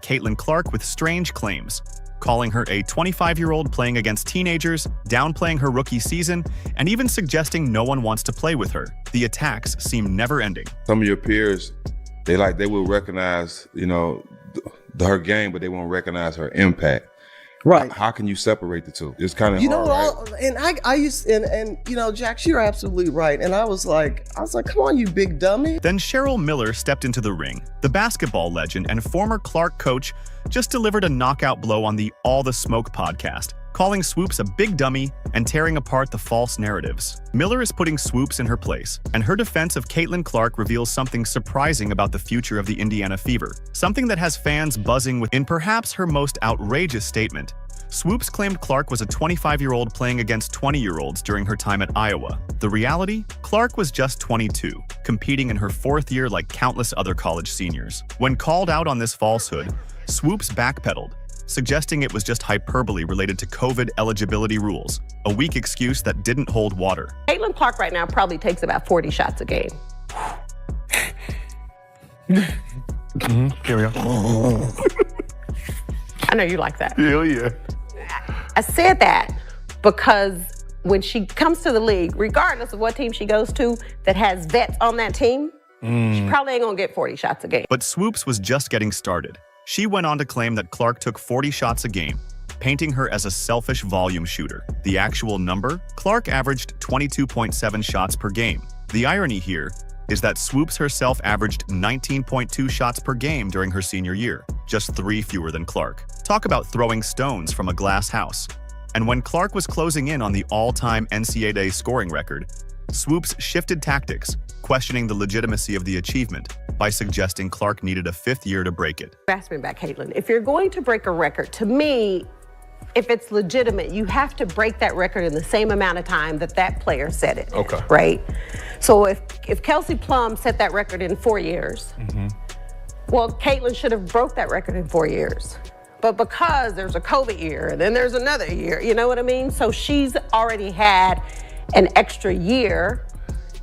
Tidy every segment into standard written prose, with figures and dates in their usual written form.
Caitlin Clark with strange claims, calling her a 25-year-old playing against teenagers, downplaying her rookie season, and even suggesting no one wants to play with her. The attacks seem never-ending. Some of your peers, they will recognize, her game, but they won't recognize her impact. Right. How can you separate the two? It's kind of hard, right? And I used, Jax, you're absolutely right. And I was like, come on, you big dummy. Then Cheryl Miller stepped into the ring. The basketball legend and former Clark coach just delivered a knockout blow on the All the Smoke podcast, calling Swoopes a big dummy and tearing apart the false narratives. Miller is putting Swoopes in her place, and her defense of Caitlin Clark reveals something surprising about the future of the Indiana Fever, something that has fans buzzing in perhaps her most outrageous statement. Swoopes claimed Clark was a 25-year-old playing against 20-year-olds during her time at Iowa. The reality? Clark was just 22, competing in her fourth year like countless other college seniors. When called out on this falsehood, Swoopes backpedaled, suggesting it was just hyperbole related to COVID eligibility rules, a weak excuse that didn't hold water. Caitlin Clark right now probably takes about 40 shots a game. Here we go. I know you like that. Hell yeah. I said that because when she comes to the league, regardless of what team she goes to that has vets on that team, she probably ain't gonna get 40 shots a game. But Swoopes was just getting started. She went on to claim that Clark took 40 shots a game, painting her as a selfish volume shooter. The actual number? Clark averaged 22.7 shots per game. The irony here is that Swoopes herself averaged 19.2 shots per game during her senior year, just 3 fewer than Clark. Talk about throwing stones from a glass house. And when Clark was closing in on the all-time NCAA scoring record, Swoopes shifted tactics, questioning the legitimacy of the achievement by suggesting Clark needed a 5th year to break it. Ask me back, Caitlin. If you're going to break a record, to me, if it's legitimate, you have to break that record in the same amount of time that that player set it. Okay. Right? So if Kelsey Plum set that record in 4 years, well, Caitlin should have broke that record in 4 years. But because there's a COVID year and then there's another year, you know what I mean? So she's already had an extra year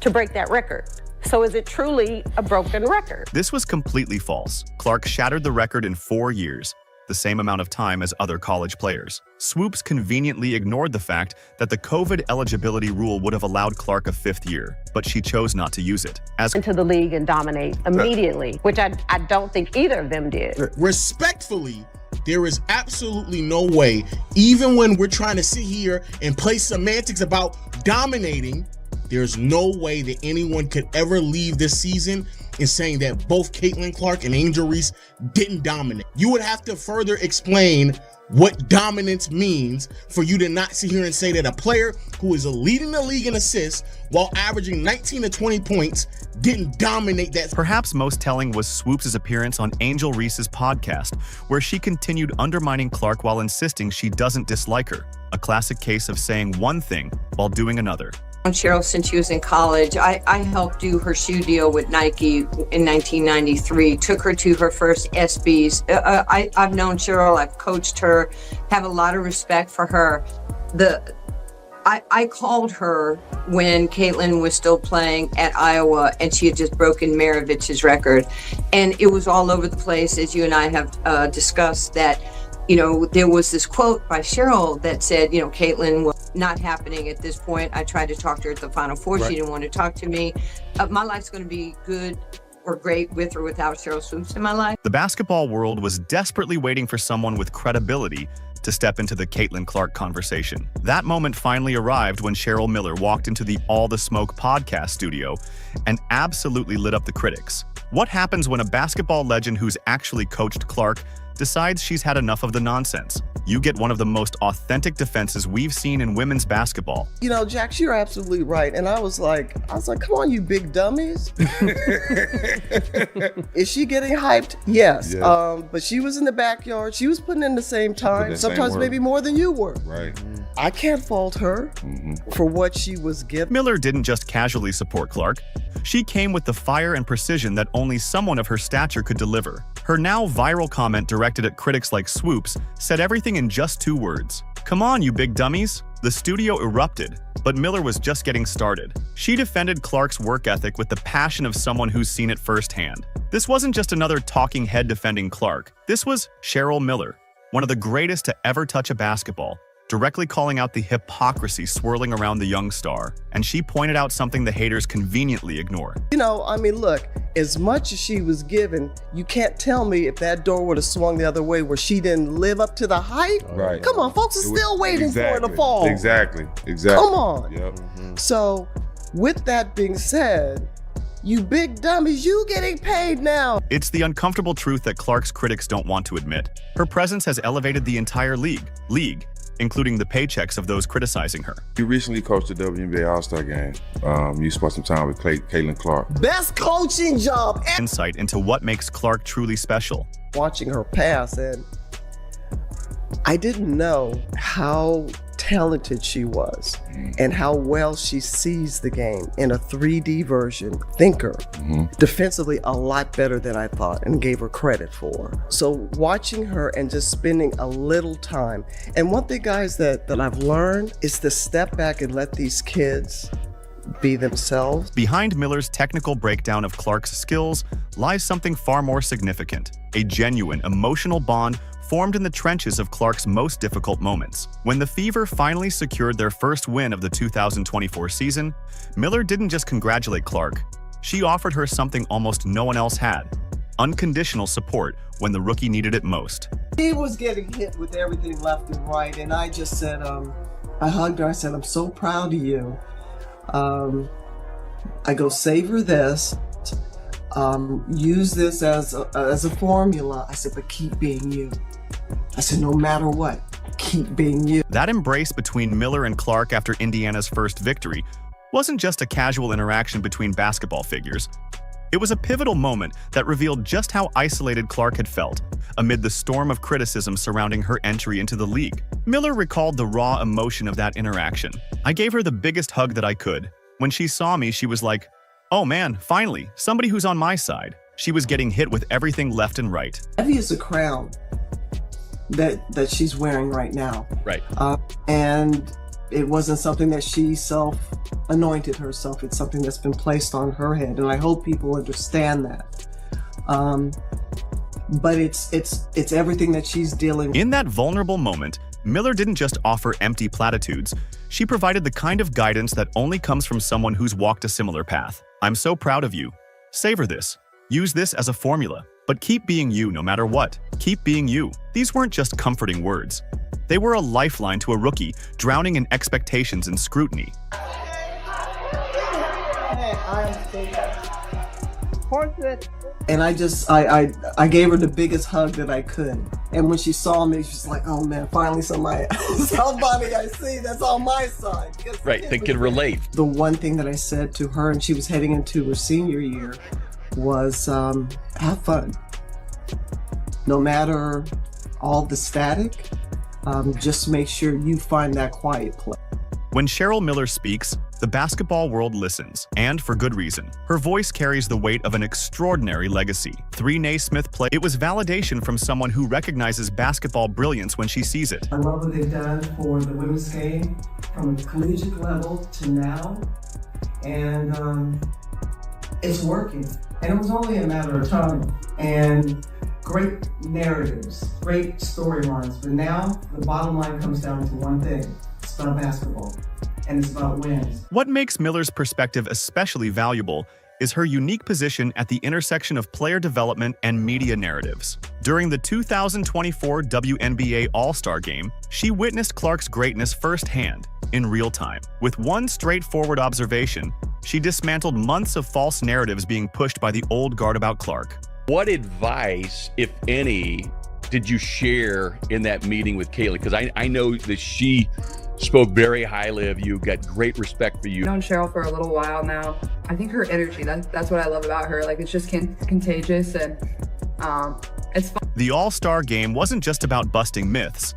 to break that record. So is it truly a broken record? This was completely false. Clark shattered the record in 4 years, the same amount of time as other college players. Swoopes conveniently ignored the fact that the COVID eligibility rule would have allowed Clark a 5th year, but she chose not to use it. Into the league and dominate immediately, which I don't think either of them did. Respectfully, there is absolutely no way, even when we're trying to sit here and play semantics about dominating, there's no way that anyone could ever leave this season in saying that both Caitlin Clark and Angel Reese didn't dominate. You would have to further explain what dominance means for you to not sit here and say that a player who is leading the league in assists while averaging 19 to 20 points didn't dominate that. Perhaps most telling was Swoopes' appearance on Angel Reese's podcast, where she continued undermining Clark while insisting she doesn't dislike her, a classic case of saying one thing while doing another. Cheryl, since she was in college, I helped do her shoe deal with Nike in 1993, took her to her first SBs. I've known Cheryl, I've coached her, have a lot of respect for her. I called her when Caitlin was still playing at Iowa and she had just broken Maravich's record. And it was all over the place, as you and I have discussed, that there was this quote by Cheryl that said, Caitlin was not happening at this point. I tried to talk to her at the Final Four. Right. She didn't want to talk to me. My life's going to be good or great with or without Sheryl Swoopes in my life. The basketball world was desperately waiting for someone with credibility to step into the Caitlin Clark conversation. That moment finally arrived when Cheryl Miller walked into the All the Smoke podcast studio and absolutely lit up the critics. What happens when a basketball legend who's actually coached Clark decides she's had enough of the nonsense? You get one of the most authentic defenses we've seen in women's basketball. Jax, you're absolutely right. And I was like, come on, you big dummies. Is she getting hyped? Yes. Yeah. But she was in the backyard. She was putting in the same time, sometimes maybe more than you were. Right. I can't fault her for what she was given. Miller didn't just casually support Clark. She came with the fire and precision that only someone of her stature could deliver. Her now viral comment directed at critics like Swoopes said everything in just 2 words: "Come on, you big dummies." The studio erupted, but Miller was just getting started. She defended Clark's work ethic with the passion of someone who's seen it firsthand. This wasn't just another talking head defending Clark. This was Cheryl Miller, one of the greatest to ever touch a basketball, directly calling out the hypocrisy swirling around the young star. And she pointed out something the haters conveniently ignore. Look, as much as she was given, you can't tell me if that door would have swung the other way where she didn't live up to the hype. Right. Come on, folks are still waiting for her to fall. Exactly. Come on. Yep. So, with that being said, you big dummies, you getting paid now. It's the uncomfortable truth that Clark's critics don't want to admit. Her presence has elevated the entire league, including the paychecks of those criticizing her. You recently coached the WNBA All-Star game. You spent some time with Caitlin Clark. Best coaching job ever. Insight into what makes Clark truly special. Watching her pass, and I didn't know how talented she was and how well she sees the game in a 3D version. Thinker, defensively a lot better than I thought and gave her credit for. So watching her and just spending a little time. And one thing, guys, that I've learned is to step back and let these kids be themselves. Behind Miller's technical breakdown of Clark's skills lies something far more significant, a genuine emotional bond formed in the trenches of Clark's most difficult moments. When the Fever finally secured their first win of the 2024 season, Miller didn't just congratulate Clark. She offered her something almost no one else had: unconditional support when the rookie needed it most. He was getting hit with everything left and right, and I just said, I hugged her, I said, "I'm so proud of you." I go, savor this, use this as a formula. I said, but keep being you. I said, no matter what, keep being you. That embrace between Miller and Clark after Indiana's first victory wasn't just a casual interaction between basketball figures. It was a pivotal moment that revealed just how isolated Clark had felt amid the storm of criticism surrounding her entry into the league. Miller recalled the raw emotion of that interaction. "I gave her the biggest hug that I could. When she saw me, she was like, 'Oh man, finally, somebody who's on my side.' She was getting hit with everything left and right." Heavy is the crown that she's wearing right now. Right. And it wasn't something that she self-anointed herself. It's something that's been placed on her head, and I hope people understand that. But it's everything that she's dealing with. In that vulnerable moment, Miller didn't just offer empty platitudes. She provided the kind of guidance that only comes from someone who's walked a similar path. "I'm so proud of you. Savor this. Use this as a formula. But keep being you no matter what. Keep being you." These weren't just comforting words. They were a lifeline to a rookie drowning in expectations and scrutiny. And I gave her the biggest hug that I could. And when she saw me, she's like, "Oh man, finally somebody I see that's on my side." Right, they can relate. The one thing that I said to her, and she was heading into her senior year, was have fun. No matter all the static, just make sure you find that quiet place. When Cheryl Miller speaks, the basketball world listens, and for good reason. Her voice carries the weight of an extraordinary legacy. 3 Naismith play. It was validation from someone who recognizes basketball brilliance when she sees it. I love what they've done for the women's game from the collegiate level to now, and it's working. And it was only a matter of time. And great narratives, great storylines, but now the bottom line comes down to one thing. It's about basketball, and it's about wins. What makes Miller's perspective especially valuable is her unique position at the intersection of player development and media narratives. During the 2024 WNBA All-Star Game, she witnessed Clark's greatness firsthand, in real time. With one straightforward observation, she dismantled months of false narratives being pushed by the old guard about Clark. What advice, if any, did you share in that meeting with Kaylee? Because I know that she spoke very highly of you, got great respect for you. I've known Cheryl for a little while now. I think her energy, that's what I love about her. Like, it's just contagious, and it's fun. The All-Star Game wasn't just about busting myths.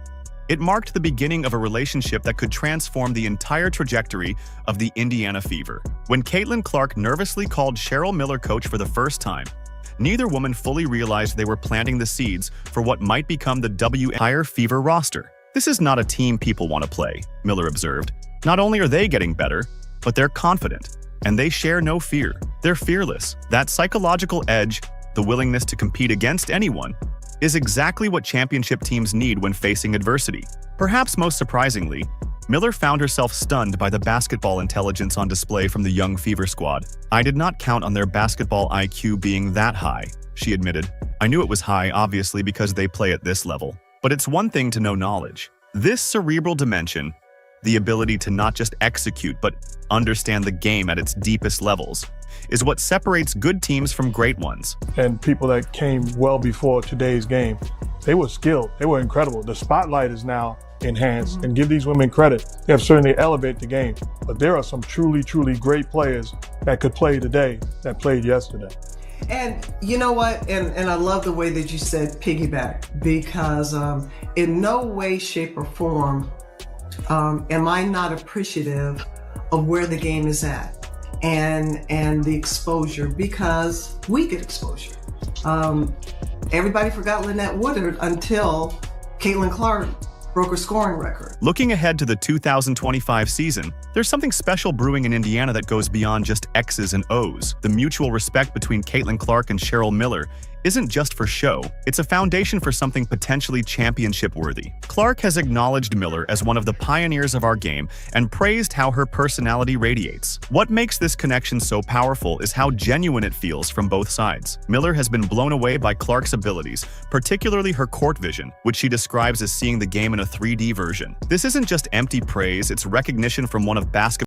It marked the beginning of a relationship that could transform the entire trajectory of the Indiana Fever. When Caitlin Clark nervously called Cheryl Miller coach for the first time, neither woman fully realized they were planting the seeds for what might become the WNBA Fever roster. This is not a team people want to play, Miller observed. Not only are they getting better, but they're confident. And they share no fear. They're fearless. That psychological edge, the willingness to compete against anyone, is exactly what championship teams need when facing adversity. Perhaps most surprisingly, Miller found herself stunned by the basketball intelligence on display from the young Fever squad. "I did not count on their basketball IQ being that high," she admitted. "I knew it was high, obviously, because they play at this level. But it's one thing to know knowledge. This cerebral dimension, the ability to not just execute but understand the game at its deepest levels, is what separates good teams from great ones." And people that came well before today's game, they were skilled, they were incredible. The spotlight is now enhanced, and give these women credit. They have certainly elevated the game, but there are some truly, truly great players that could play today that played yesterday. And you know what? And I love the way that you said piggyback, because in no way, shape, or form am I not appreciative of where the game is at and the exposure, because we get exposure. Everybody forgot Lynette Woodard until Caitlin Clark broke her scoring record. Looking ahead to the 2025 season, there's something special brewing in Indiana that goes beyond just X's and O's. The mutual respect between Caitlin Clark and Cheryl Miller isn't just for show, it's a foundation for something potentially championship-worthy. Clark has acknowledged Miller as one of the pioneers of our game and praised how her personality radiates. What makes this connection so powerful is how genuine it feels from both sides. Miller has been blown away by Clark's abilities, particularly her court vision, which she describes as seeing the game in a 3D version. This isn't just empty praise, it's recognition from one of basketball's